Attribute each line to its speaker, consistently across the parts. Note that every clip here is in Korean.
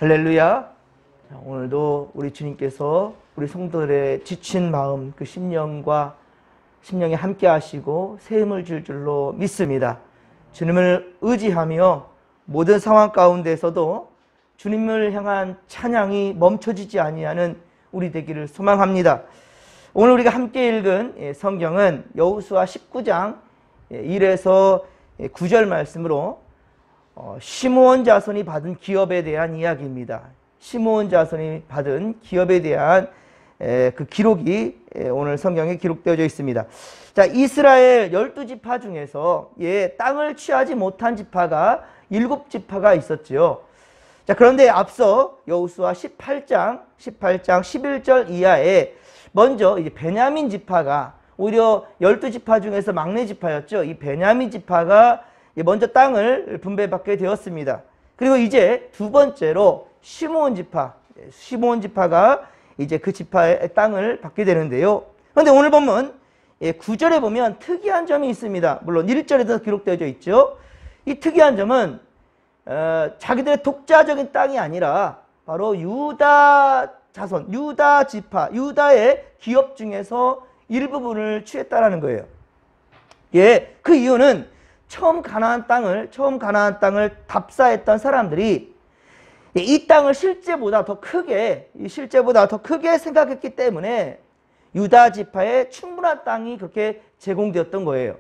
Speaker 1: 할렐루야. 오늘도 우리 주님께서 우리 성도들의 지친 마음, 그 심령에 함께 하시고 새 힘을 줄 줄로 믿습니다. 주님을 의지하며 모든 상황 가운데서도 주님을 향한 찬양이 멈춰지지 아니하는 우리 되기를 소망합니다. 오늘 우리가 함께 읽은 성경은 여호수아 19장 1에서 9절 말씀으로 시므온 자손이 받은 기업에 대한 이야기입니다. 시므온 자손이 받은 기업에 대한 그 기록이 오늘 성경에 기록되어져 있습니다. 자, 이스라엘 12지파 중에서 땅을 취하지 못한 지파가 7지파가 있었지요. 자, 그런데 앞서 여호수아 18장 11절 이하에 먼저 이제 베냐민 지파가 오히려 12지파 중에서 막내 지파였죠. 이 베냐민 지파가 먼저 땅을 분배받게 되었습니다. 그리고 이제 두 번째로 시므온 지파가 이제 그 지파의 땅을 받게 되는데요. 그런데 오늘 보면 9절에 보면 특이한 점이 있습니다. 물론 1절에도 기록되어져 있죠. 이 특이한 점은 자기들의 독자적인 땅이 아니라 바로 유다 자손, 유다 지파, 유다의 기업 중에서 일부분을 취했다라는 거예요. 그 이유는 처음 가나안 땅을 답사했던 사람들이 이 땅을 실제보다 더 크게 생각했기 때문에 유다 지파에 충분한 땅이 그렇게 제공되었던 거예요.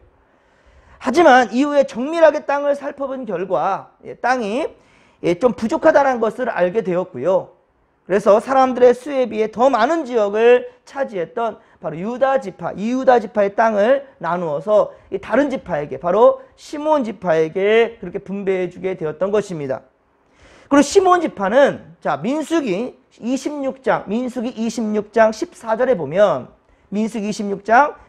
Speaker 1: 하지만 이후에 정밀하게 땅을 살펴본 결과 땅이 좀 부족하다는 것을 알게 되었고요. 그래서 사람들의 수에 비해 더 많은 지역을 차지했던 바로 유다 지파의 땅을 나누어서 다른 지파에게, 바로 시므온 지파에게 그렇게 분배해 주게 되었던 것입니다. 그리고 시므온 지파는 자, 민수기 26장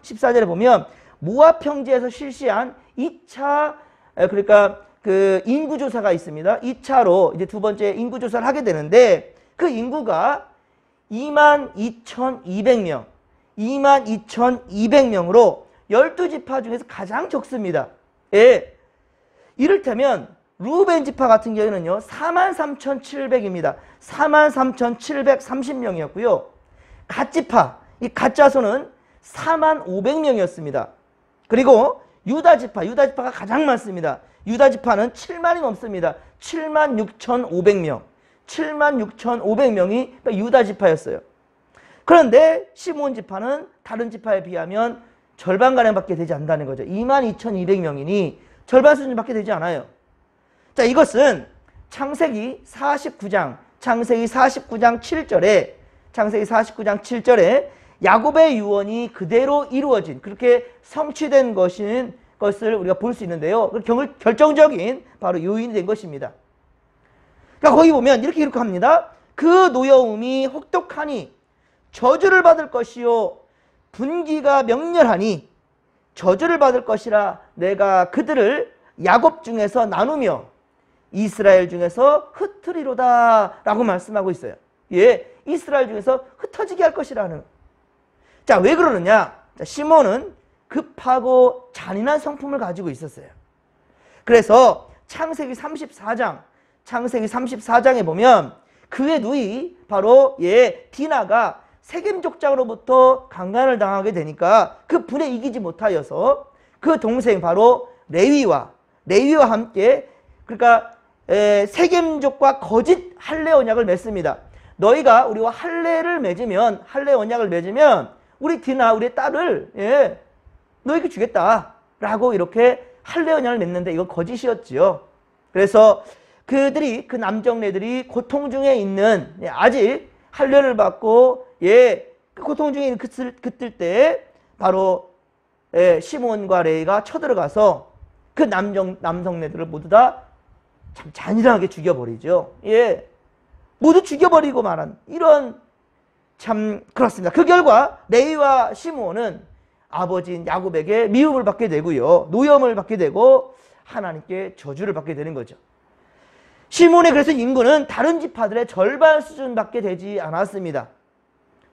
Speaker 1: 14절에 보면 모압 평지에서 실시한 2차 그러니까 그 인구 조사가 있습니다. 2차로 이제 두 번째 인구 조사를 하게 되는데 그 인구가 22,200명으로 12지파 중에서 가장 적습니다. 이를테면 루벤 지파 같은 경우는요 43,700입니다. 43,730명이었고요. 갓지파, 이 갓자손은 45,000명이었습니다. 그리고 유다지파가 가장 많습니다. 유다지파는 7만이 넘습니다. 76,500명. 76,500명이 유다지파였어요. 그런데 시므온 지파는 다른 지파에 비하면 절반가량밖에 되지 않는다는 거죠. 22,200명이니 절반 수준밖에 되지 않아요. 자, 이것은 창세기 49장 7절에 야곱의 유언이 그대로 이루어진, 그렇게 성취된 것을 우리가 볼 수 있는데요. 결정적인 바로 요인이 된 것입니다. 그러니까 거기 보면 이렇게 기록합니다. 그 노여움이 혹독하니 저주를 받을 것이요 분기가 명렬하니 저주를 받을 것이라 내가 그들을 야곱 중에서 나누며 이스라엘 중에서 흩으리로다 라고 말씀하고 있어요. 이스라엘 중에서 흩어지게 할 것이라는. 자, 왜 그러느냐? 자, 시므온은 급하고 잔인한 성품을 가지고 있었어요. 그래서 창세기 34장에 보면 그의 누이 바로 디나가 세겜 족장으로부터 강간을 당하게 되니까 그 불에 이기지 못하여서 그 동생 바로 레위와 함께, 그러니까 세겜족과 거짓 할례 언약을 맺습니다. 너희가 우리와 할례 언약을 맺으면 우리 디나, 우리의 딸을 너희에게 주겠다라고 이렇게 할례 언약을 맺는데 이건 거짓이었지요. 그래서 그 남정네들이 고통 중에 있는, 아직 할례를 받고 그 고통 중에 있는 그때 때 바로 시므온과 레위가 쳐들어가서 그 남성네들을 모두 다 참 잔인하게 죽여버리죠. 모두 죽여버리고 말한 이런, 참 그렇습니다. 그 결과 레위와 시므온은 아버지인 야곱에게 미움을 받게 되고요, 노염을 받게 되고 하나님께 저주를 받게 되는 거죠. 시므온의 그래서 인구는 다른 지파들의 절반 수준밖에 되지 않았습니다.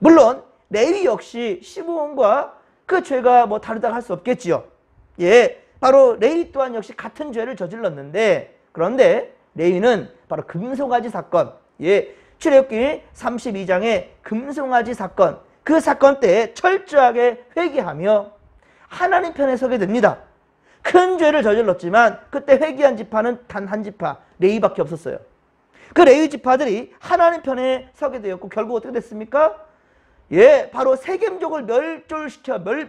Speaker 1: 물론 레위 역시 시므온과 그 죄가 뭐 다르다고 할 수 없겠지요. 바로 레위 또한 역시 같은 죄를 저질렀는데, 그런데 레위는 바로 금송아지 사건, 예, 출애굽기 32장의 금송아지 사건, 그 사건 때 철저하게 회개하며 하나님 편에 서게 됩니다. 큰 죄를 저질렀지만 그때 회개한 지파는 단 한 지파, 레위밖에 없었어요. 그 레위 지파들이 하나님 편에 서게 되었고 결국 어떻게 됐습니까? 예, 바로 세겜족을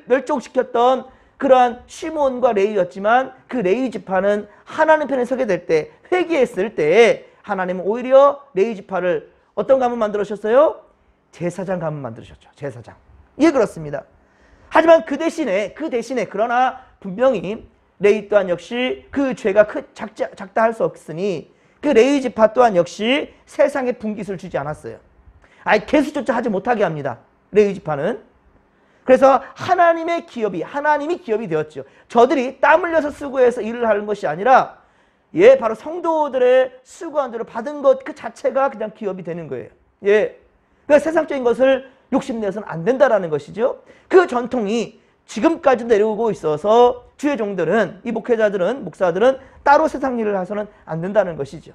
Speaker 1: 멸종시켰던 그러한 시몬과 레위였지만 그 레위 지파는 하나님 편에 서게 될 때, 회개했을 때 하나님은 오히려 레위 지파를 어떤 가문 만들으셨어요? 제사장 가문 만들으셨죠. 제사장. 예, 그렇습니다. 하지만 그 대신에 그러나 분명히 레위 또한 역시 그 죄가 작다 할 수 없으니 그 레위 지파 또한 역시 세상에 분깃을 주지 않았어요. 아예 개수조차 하지 못하게 합니다. 레위 지파는. 그래서 하나님이 기업이 되었죠. 저들이 땀 흘려서 수고해서 일을 하는 것이 아니라 예, 바로 성도들의 수고한 대로 받은 것 그 자체가 그냥 기업이 되는 거예요. 예. 그러니까 세상적인 것을 욕심내서는 안 된다라는 것이죠. 그 전통이 지금까지 내려오고 있어서 주의 종들은, 이 목회자들은, 목사들은 따로 세상 일을 해서는 안 된다는 것이죠.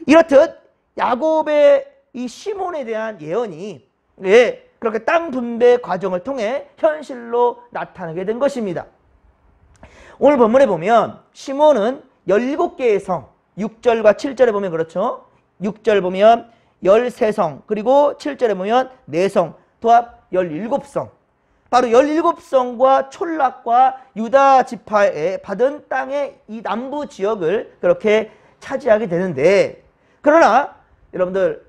Speaker 1: 이렇듯 야곱의 이 시몬에 대한 예언이 예, 그렇게 땅 분배 과정을 통해 현실로 나타나게 된 것입니다. 오늘 본문에 보면 시몬은 17개의 성, 6절과 7절에 보면 그렇죠. 6절 보면 13성, 그리고 7절에 보면 4성, 도합 17성. 바로 17성과 촌락과 유다 지파에 받은 땅의 이 남부 지역을 그렇게 차지하게 되는데, 그러나 여러분들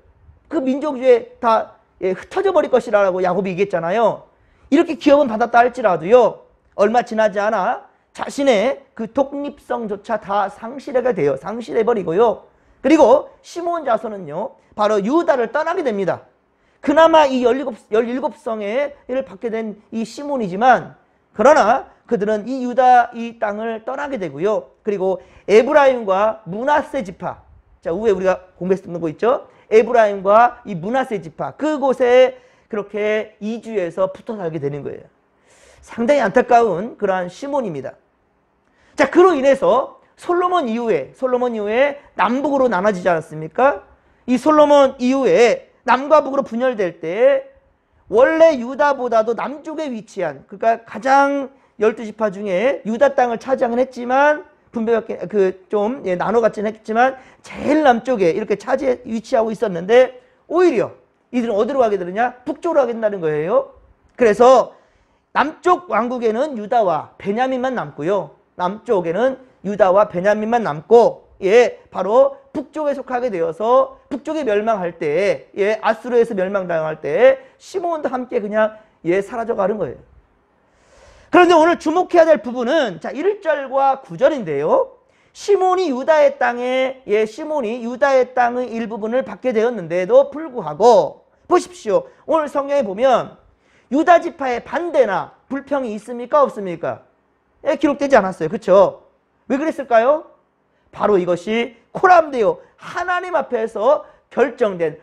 Speaker 1: 그 민족주에 다 흩어져 버릴 것이라고 야곱이 얘기했잖아요. 이렇게 기업은 받았다 할지라도요, 얼마 지나지 않아 자신의 그 독립성조차 다 상실해버리고요. 그리고 시몬 자손은요, 바로 유다를 떠나게 됩니다. 그나마 이 17성을 받게 된 이 시몬이지만, 그러나 그들은 이 유다 이 땅을 떠나게 되고요. 그리고 에브라임과 므낫세 지파, 자, 위에 우리가 공부했던 거 있죠? 에브라임과 이 므낫세 지파, 그곳에 그렇게 이주해서 붙어 살게 되는 거예요. 상당히 안타까운 그러한 시몬입니다. 자, 그로 인해서 솔로몬 이후에 남북으로 나눠지지 않았습니까? 이 솔로몬 이후에 남과 북으로 분열될 때 원래 유다보다도 남쪽에 위치한, 그러니까 가장 12지파 중에 유다 땅을 차지하긴 했지만 나눠 갖지는 했지만 제일 남쪽에 이렇게 위치하고 있었는데, 오히려 이들은 어디로 가게 되느냐? 북쪽으로 가게 된다는 거예요. 그래서 남쪽 왕국에는 유다와 베냐민만 남고요. 남쪽에는 유다와 베냐민만 남고, 예, 바로 북쪽에 속하게 되어서 북쪽에 멸망할 때, 예, 아수르에서 멸망당할 때 시몬도 함께 그냥 예, 사라져가는 거예요. 그런데 오늘 주목해야 될 부분은 자, 1절과 9절인데요. 시몬이 유다의 땅의 일부분을 받게 되었는데도 불구하고 보십시오. 오늘 성경에 보면 유다 지파의 반대나 불평이 있습니까? 없습니까? 예, 기록되지 않았어요. 그렇죠? 왜 그랬을까요? 바로 이것이 코람데오, 하나님 앞에서 결정된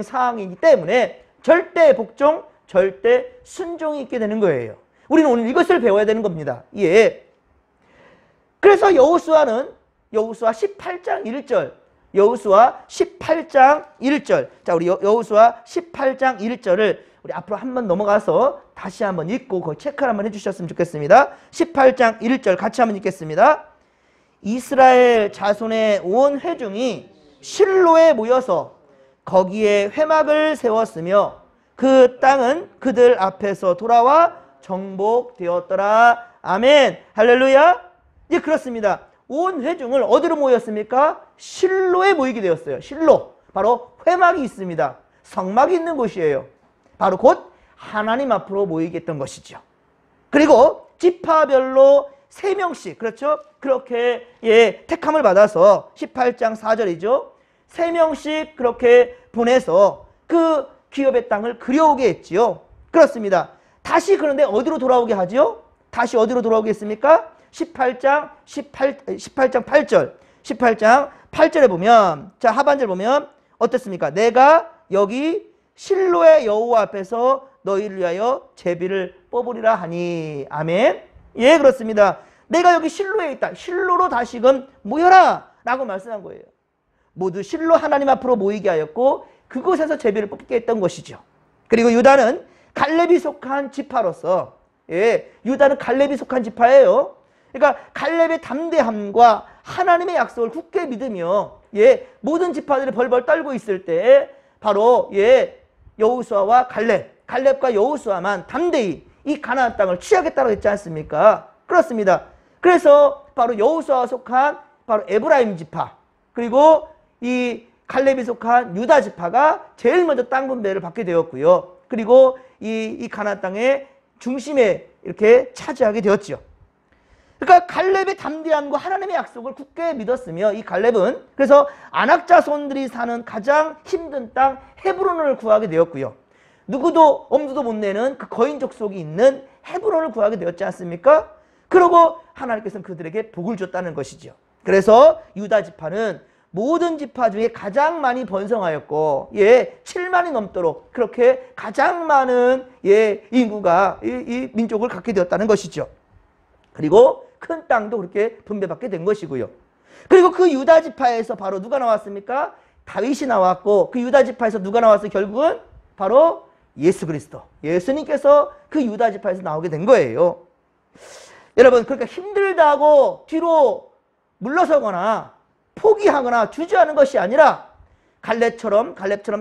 Speaker 1: 사항이기 때문에 절대 복종, 절대 순종이 있게 되는 거예요. 우리는 오늘 이것을 배워야 되는 겁니다. 예. 그래서 여호수아 18장 1절. 자, 우리 여호수아 18장 1절을 우리 앞으로 한번 넘어가서 다시 한번 읽고 거기 체크를 한번 해주셨으면 좋겠습니다. 18장 1절 같이 한번 읽겠습니다. 이스라엘 자손의 온 회중이 실로에 모여서 거기에 회막을 세웠으며 그 땅은 그들 앞에서 돌아와 정복되었더라. 아멘. 할렐루야. 예, 그렇습니다. 온 회중을 어디로 모였습니까? 실로에 모이게 되었어요. 실로. 바로 회막이 있습니다. 성막이 있는 곳이에요. 바로 곧 하나님 앞으로 모이게 했던 것이죠. 그리고 지파별로 3명씩, 그렇죠? 그렇게 예, 택함을 받아서 18장 4절이죠. 3명씩 그렇게 보내서 그 기업의 땅을 그려오게 했지요. 그렇습니다. 다시 그런데 어디로 돌아오게 하지요? 다시 어디로 돌아오게 했습니까? 18장 8절. 18장 8절에 보면, 자, 하반절 보면 어떻습니까? 내가 여기 실로의 여호와 앞에서 너희를 위하여 제비를 뽑으리라 하니. 아멘. 예, 그렇습니다. 내가 여기 실로에 있다. 실로로 다시금 모여라 라고 말씀한 거예요. 모두 실로 하나님 앞으로 모이게 하였고 그곳에서 제비를 뽑게 했던 것이죠. 그리고 유다는 갈렙이 속한 지파로서, 유다는 갈렙이 속한 지파예요. 그러니까 갈렙의 담대함과 하나님의 약속을 굳게 믿으며 모든 지파들이 벌벌 떨고 있을 때 바로 여호수아와 갈렙과 여호수아만 담대히 이 가나안 땅을 취하겠다고 했지 않습니까? 그렇습니다. 그래서 바로 여호수아가 속한 바로 에브라임 지파, 그리고 이 갈렙이 속한 유다 지파가 제일 먼저 땅 분배를 받게 되었고요. 그리고 이 가나안 땅의 중심에 이렇게 차지하게 되었죠. 그러니까 갈렙의 담대함과 하나님의 약속을 굳게 믿었으며, 이 갈렙은 그래서 아낙 자손들이 사는 가장 힘든 땅 헤브론을 구하게 되었고요. 누구도 엄두도 못 내는 그 거인 족속이 있는 헤브론을 구하게 되었지 않습니까? 그러고 하나님께서는 그들에게 복을 줬다는 것이죠. 그래서 유다 지파는 모든 지파 중에 가장 많이 번성하였고 7만이 넘도록 그렇게 가장 많은 인구가 이 민족을 갖게 되었다는 것이죠. 그리고 큰 땅도 그렇게 분배받게 된 것이고요. 그리고 그 유다 지파에서 바로 누가 나왔습니까? 다윗이 나왔고, 그 유다 지파에서 누가 나왔어요? 결국은 바로 예수 그리스도, 예수님께서 그 유다 지파에서 나오게 된 거예요. 여러분, 그러니까 힘들다고 뒤로 물러서거나 포기하거나 주저하는 것이 아니라 갈렙처럼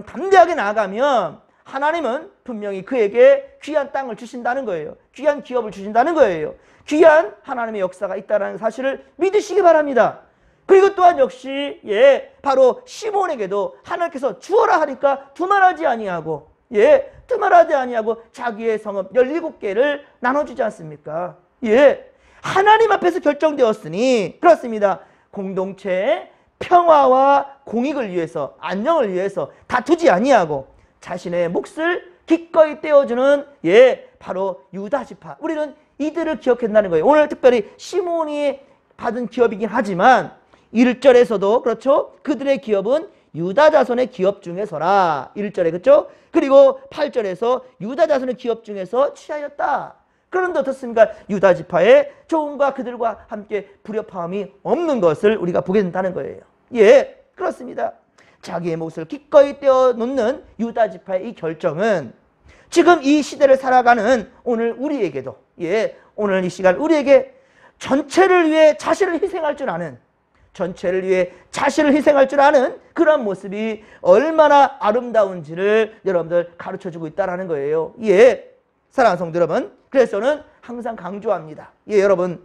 Speaker 1: 담대하게 나아가면 하나님은 분명히 그에게 귀한 땅을 주신다는 거예요. 귀한 기업을 주신다는 거예요. 귀한 하나님의 역사가 있다는 사실을 믿으시기 바랍니다. 그리고 또한 역시 바로 시몬에게도 하나님께서 주어라 하니까 두말하지 아니하고 자기의 성읍 17개를 나눠주지 않습니까? 하나님 앞에서 결정되었으니, 그렇습니다. 공동체의 평화와 공익을 위해서, 안녕을 위해서 다투지 아니하고 자신의 몫을 기꺼이 떼어주는 바로 유다 지파, 우리는 이들을 기억한다는 거예요. 오늘 특별히 시몬이 받은 기업이긴 하지만 1절에서도 그렇죠, 그들의 기업은 유다 자손의 기업 중에서라, 1절에 그렇죠. 그리고 8절에서 유다 자손의 기업 중에서 취하였다. 그런데 어떻습니까? 유다 지파의 조음과 그들과 함께 불협화음이 없는 것을 우리가 보게 된다는 거예요. 그렇습니다. 자기의 몫을 기꺼이 떼어놓는 유다 지파의 이 결정은 지금 이 시대를 살아가는 오늘 우리에게도, 오늘 이 시간 우리에게 전체를 위해 자신을 희생할 줄 아는, 그런 모습이 얼마나 아름다운지를 여러분들 가르쳐주고 있다는 거예요. 사랑하는 성도 여러분, 그래서 저는 항상 강조합니다. 여러분은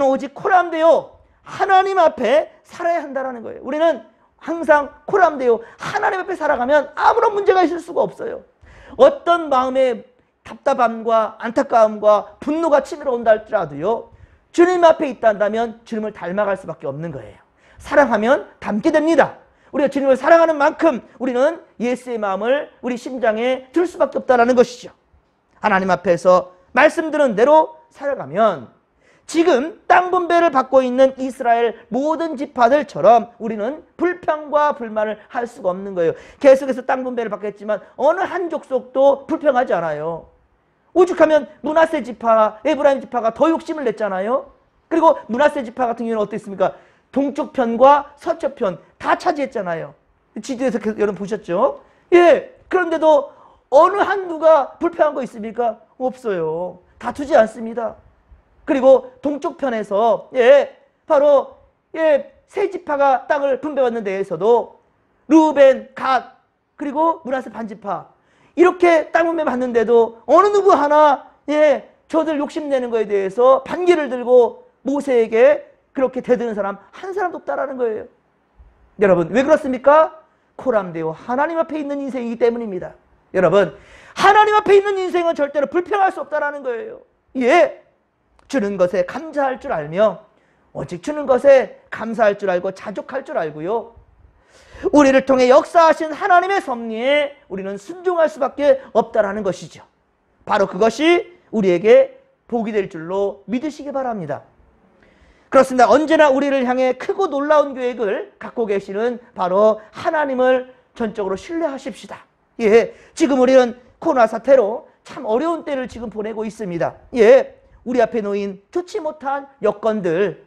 Speaker 1: 오직 코람되어 하나님 앞에 살아야 한다는 거예요. 우리는 항상 코람되어 하나님 앞에 살아가면 아무런 문제가 있을 수가 없어요. 어떤 마음의 답답함과 안타까움과 분노가 치밀어 온다 할지라도요, 주님 앞에 있다면 주님을 닮아갈 수밖에 없는 거예요. 사랑하면 닮게 됩니다. 우리가 주님을 사랑하는 만큼 우리는 예수의 마음을 우리 심장에 들 수밖에 없다는 것이죠. 하나님 앞에서 말씀드린 대로 살아가면 지금 땅 분배를 받고 있는 이스라엘 모든 지파들처럼 우리는 불평과 불만을 할 수가 없는 거예요. 계속해서 땅 분배를 받겠지만 어느 한 족속도 불평하지 않아요. 오죽하면 므낫세 지파, 에브라임 지파가 더 욕심을 냈잖아요. 그리고 므낫세 지파 같은 경우는 어땠습니까? 동쪽 편과 서쪽 편 다 차지했잖아요. 지도에서 여러분 보셨죠? 그런데도 어느 한누가 불평한 거 있습니까? 없어요. 다투지 않습니다. 그리고 동쪽 편에서 바로 세 지파가 땅을 분배받는 데에서도 루벤, 갓, 그리고 므낫세 반지파 이렇게 땅 분배 받는데도 어느 누구 하나 저들 욕심내는 거에 대해서 반기를 들고 모세에게 그렇게 대드는 사람 한 사람도 없다라는 거예요. 여러분, 왜 그렇습니까? 코람되어 하나님 앞에 있는 인생이기 때문입니다. 여러분, 하나님 앞에 있는 인생은 절대로 불평할 수 없다라는 거예요. 주는 것에 감사할 줄 알며 오직 주는 것에 감사할 줄 알고 자족할 줄 알고요, 우리를 통해 역사하신 하나님의 섭리에 우리는 순종할 수밖에 없다라는 것이죠. 바로 그것이 우리에게 복이 될 줄로 믿으시기 바랍니다. 그렇습니다. 언제나 우리를 향해 크고 놀라운 계획을 갖고 계시는 바로 하나님을 전적으로 신뢰하십시다. 지금 우리는 코로나 사태로 참 어려운 때를 지금 보내고 있습니다. 우리 앞에 놓인 좋지 못한 여건들,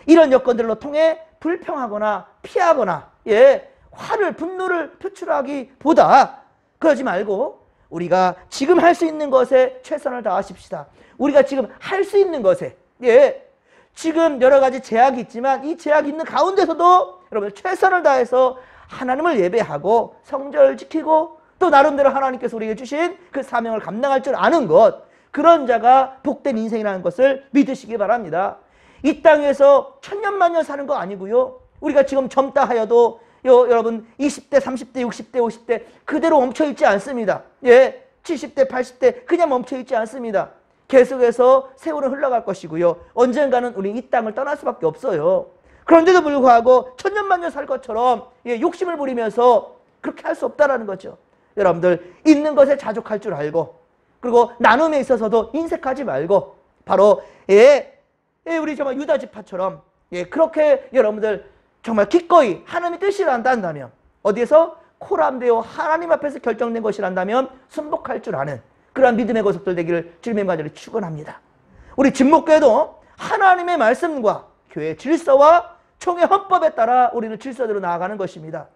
Speaker 1: 이런 여건들로 통해 불평하거나 피하거나 예, 화를, 분노를 표출하기보다 그러지 말고 우리가 지금 할 수 있는 것에 최선을 다하십시다. 우리가 지금 할 수 있는 것에, 예, 지금 여러 가지 제약이 있지만 이 제약이 있는 가운데서도 여러분 최선을 다해서 하나님을 예배하고 성전을 지키고 또 나름대로 하나님께서 우리에게 주신 그 사명을 감당할 줄 아는 것, 그런 자가 복된 인생이라는 것을 믿으시기 바랍니다. 이 땅에서 천년만년 사는 거 아니고요. 우리가 지금 젊다 하여도 여러분 20대, 30대, 60대, 50대 그대로 멈춰있지 않습니다. 예, 70대, 80대 그냥 멈춰있지 않습니다. 계속해서 세월은 흘러갈 것이고요. 언젠가는 우리 이 땅을 떠날 수밖에 없어요. 그런데도 불구하고 천년만년 살 것처럼 욕심을 부리면서 그렇게 할 수 없다라는 거죠. 여러분들 있는 것에 자족할 줄 알고, 그리고 나눔에 있어서도 인색하지 말고, 바로 우리 정말 유다 지파처럼 그렇게 여러분들 정말 기꺼이 하나님의 뜻이란다 한다면, 어디에서 코람되어 하나님 앞에서 결정된 것이란다면 순복할 줄 아는 그러한 믿음의 거석들 되기를 주님의 간절히 축원합니다. 우리 진목교회도 하나님의 말씀과 교회의 질서와 총회 헌법에 따라 우리는 질서대로 나아가는 것입니다.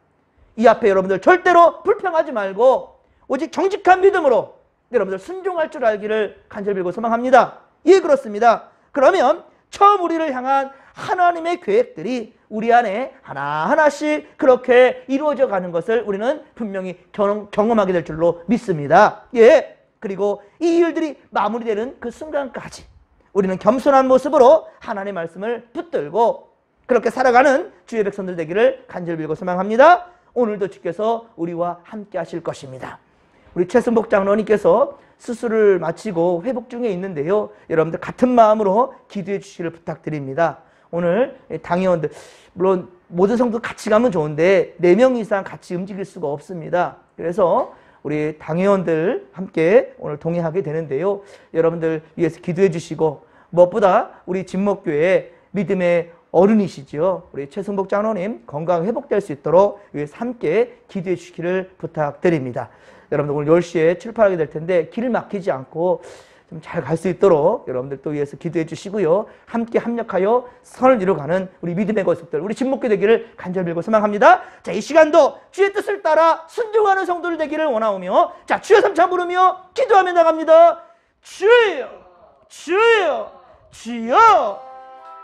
Speaker 1: 이 앞에 여러분들 절대로 불평하지 말고 오직 정직한 믿음으로 여러분들 순종할 줄 알기를 간절히 빌고 소망합니다. 예, 그렇습니다. 그러면 처음 우리를 향한 하나님의 계획들이 우리 안에 하나하나씩 그렇게 이루어져 가는 것을 우리는 분명히 경험하게 될 줄로 믿습니다. 예. 그리고 이 일들이 마무리되는 그 순간까지 우리는 겸손한 모습으로 하나님의 말씀을 붙들고 그렇게 살아가는 주의 백성들 되기를 간절히 빌고 소망합니다. 오늘도 주께서 우리와 함께 하실 것입니다. 우리 최승복 장로님께서 수술을 마치고 회복 중에 있는데요. 여러분들 같은 마음으로 기도해 주시기를 부탁드립니다. 오늘 당회원들, 물론 모든 성도 같이 가면 좋은데 4명 이상 같이 움직일 수가 없습니다. 그래서 우리 당회원들 함께 오늘 동행하게 되는데요. 여러분들 위해서 기도해 주시고, 무엇보다 우리 진목교회 믿음의 어른이시죠. 우리 최승복 장로님 건강 회복될 수 있도록 위해서 함께 기도해 주시기를 부탁드립니다. 여러분들 오늘 10시에 출발하게 될 텐데 길 막히지 않고 좀 잘 갈 수 있도록 여러분들 또 위해서 기도해 주시고요. 함께 합력하여 선을 이루어가는 우리 믿음의 거석들, 우리 진목교 되기를 간절히 빌고 소망합니다. 자, 이 시간도 주의 뜻을 따라 순종하는 성도들 되기를 원하오며, 자, 주여 삼차 부르며 기도하며 나갑니다. 주여, 주여, 주여.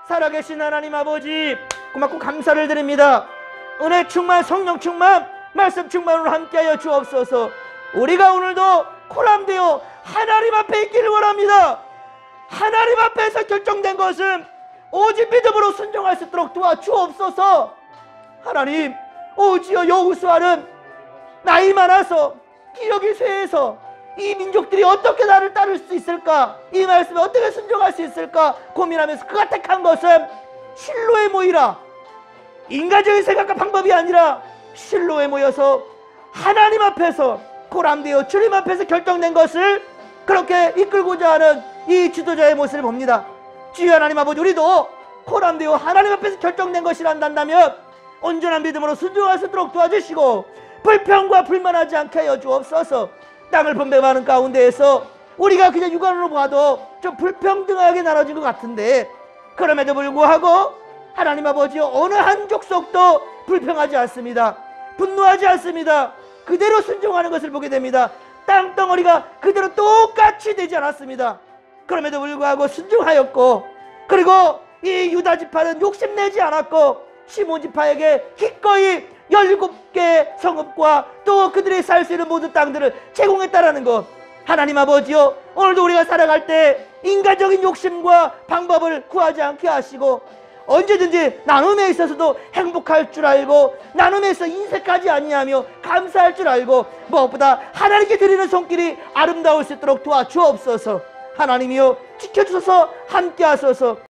Speaker 1: 살아계신 하나님 아버지, 고맙고 감사를 드립니다. 은혜 충만, 성령 충만, 말씀 충만으로 함께하여 주옵소서. 우리가 오늘도 코람되어 하나님 앞에 있기를 원합니다. 하나님 앞에서 결정된 것은 오직 믿음으로 순종할 수 있도록 도와주옵소서. 하나님, 오지어 여호수아는 나이 많아서 기력이 쇠해서 이 민족들이 어떻게 나를 따를 수 있을까, 이 말씀에 어떻게 순종할 수 있을까 고민하면서 그가 택한 것은 실로에 모이라, 인간적인 생각과 방법이 아니라 실로에 모여서 하나님 앞에서 코람되어 주님 앞에서 결정된 것을 그렇게 이끌고자 하는 이 지도자의 모습을 봅니다. 주여 하나님 아버지, 우리도 코람되어 하나님 앞에서 결정된 것이란다면 온전한 믿음으로 순종할 수 있도록 도와주시고 불평과 불만하지 않게 하여 주옵소서. 땅을 분배하는 가운데에서 우리가 그냥 육안으로 봐도 좀 불평등하게 나눠진 것 같은데, 그럼에도 불구하고 하나님 아버지 어느 한 족속도 불평하지 않습니다. 분노하지 않습니다. 그대로 순종하는 것을 보게 됩니다. 땅덩어리가 그대로 똑같이 되지 않았습니다. 그럼에도 불구하고 순종하였고, 그리고 이 유다 지파는 욕심내지 않았고 시몬 지파에게 기꺼이 17개 성읍과 또 그들이 살 수 있는 모든 땅들을 제공했다라는 것, 하나님 아버지요, 오늘도 우리가 살아갈 때 인간적인 욕심과 방법을 구하지 않게 하시고 언제든지 나눔에 있어서도 행복할 줄 알고 나눔에서 인색하지 아니하며 감사할 줄 알고 무엇보다 하나님께 드리는 손길이 아름다울 수 있도록 도와주옵소서. 하나님이여, 지켜주소서, 함께 하소서.